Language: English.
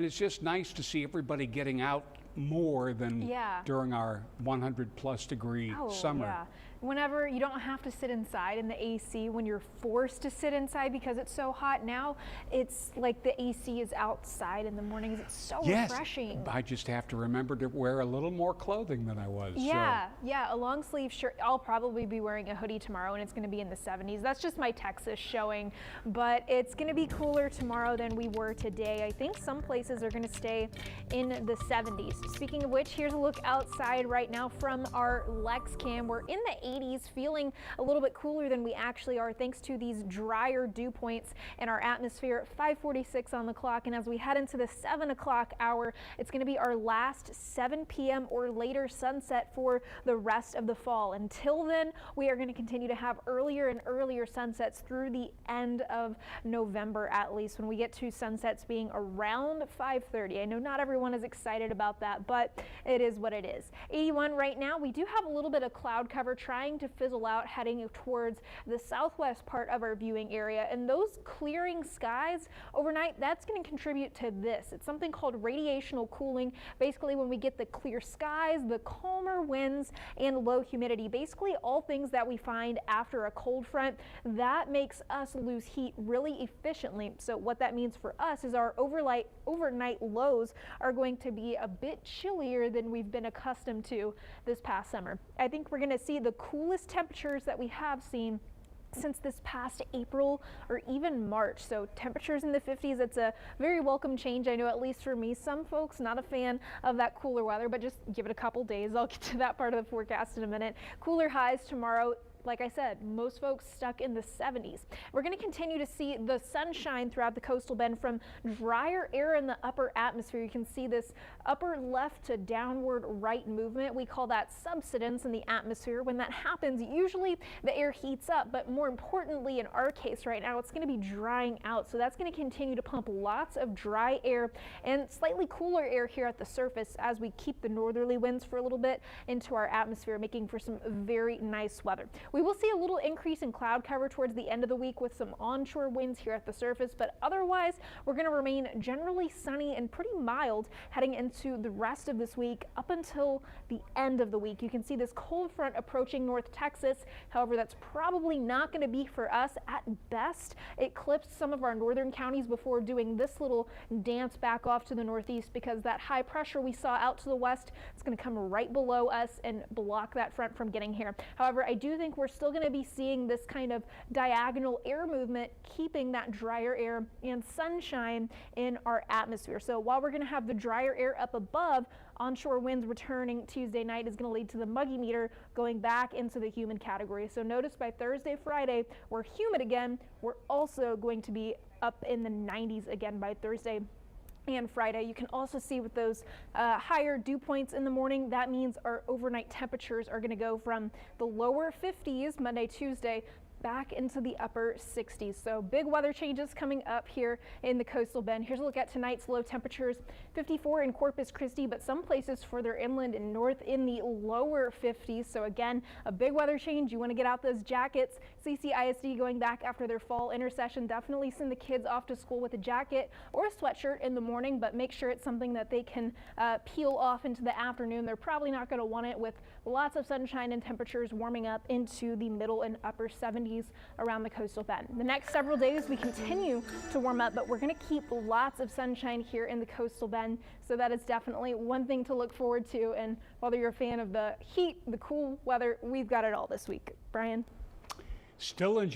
And it's just nice to see everybody getting out more than during our 100+ degree summer. Yeah. Whenever you don't have to sit inside in the AC when you're forced to sit inside because it's so hot. Now it's like the AC is outside in the mornings. It's so refreshing. I just have to remember to wear a little more clothing than I was. Yeah, a long sleeve shirt. I'll probably be wearing a hoodie tomorrow and it's going to be in the 70s. That's just my Texas showing, but it's going to be cooler tomorrow than we were today. I think some places are going to stay in the 70s. Speaking of which, here's a look outside right now from our Lex Cam. We're in the 80s, feeling a little bit cooler than we actually are thanks to these drier dew points in our atmosphere. 5:46 on the clock, and as we head into the 7 o'clock hour, it's going to be our last 7 p.m. or later sunset for the rest of the fall. Until then, we are going to continue to have earlier and earlier sunsets through the end of November, at least, when we get to sunsets being around 5:30. I know not everyone is excited about that, but it is what it is. 81 right now. We do have a little bit of cloud cover trying to fizzle out, heading towards the southwest part of our viewing area, and those clearing skies overnight, that's going to contribute to this. It's something called radiational cooling. Basically, when we get the clear skies, the calmer winds, and low humidity, basically all things that we find after a cold front, that makes us lose heat really efficiently. So what that means for us is our overnight lows are going to be a bit chillier than we've been accustomed to this past summer. I think we're going to see the coolest temperatures that we have seen since this past April or even March. So temperatures in the 50s, it's a very welcome change. I know, at least for me, some folks not a fan of that cooler weather, but just give it a couple days. I'll get to that part of the forecast in a minute. Cooler highs tomorrow. Like I said, most folks stuck in the 70s. We're going to continue to see the sunshine throughout the coastal bend from drier air in the upper atmosphere. You can see this upper left to downward right movement. We call that subsidence in the atmosphere. When that happens, usually the air heats up, but more importantly, in our case right now, it's going to be drying out. So that's going to continue to pump lots of dry air and slightly cooler air here at the surface as we keep the northerly winds for a little bit into our atmosphere, making for some very nice weather. We will see a little increase in cloud cover towards the end of the week with some onshore winds here at the surface, but otherwise we're going to remain generally sunny and pretty mild heading into the rest of this week up until the end of the week. You can see this cold front approaching North Texas. However, that's probably not going to be for us. At best, it clips some of our northern counties before doing this little dance back off to the northeast, because that high pressure we saw out to the west is going to come right below us and block that front from getting here. However, I do think we're still going to be seeing this kind of diagonal air movement, keeping that drier air and sunshine in our atmosphere. So while we're going to have the drier air up above, onshore winds returning Tuesday night is going to lead to the muggy meter going back into the humid category. So notice by Thursday, Friday, we're humid again. We're also going to be up in the 90s again by Thursday and Friday. You can also see with those higher dew points in the morning, that means our overnight temperatures are going to go from the lower 50s Monday, Tuesday, back into the upper 60s. So big weather changes coming up here in the coastal bend. Here's a look at tonight's low temperatures. 54 in Corpus Christi, but some places further inland and north in the lower 50s. So again, a big weather change. You want to get out those jackets. CCISD going back after their fall intercession. Definitely send the kids off to school with a jacket or a sweatshirt in the morning, but make sure it's something that they can peel off into the afternoon. They're probably not going to want it with lots of sunshine and temperatures warming up into the middle and upper 70s around the coastal bend. The next several days we continue to warm up, but we're going to keep lots of sunshine here in the coastal bend. So that is definitely one thing to look forward to. And whether you're a fan of the heat, the cool weather, we've got it all this week. Brian? Still enjoy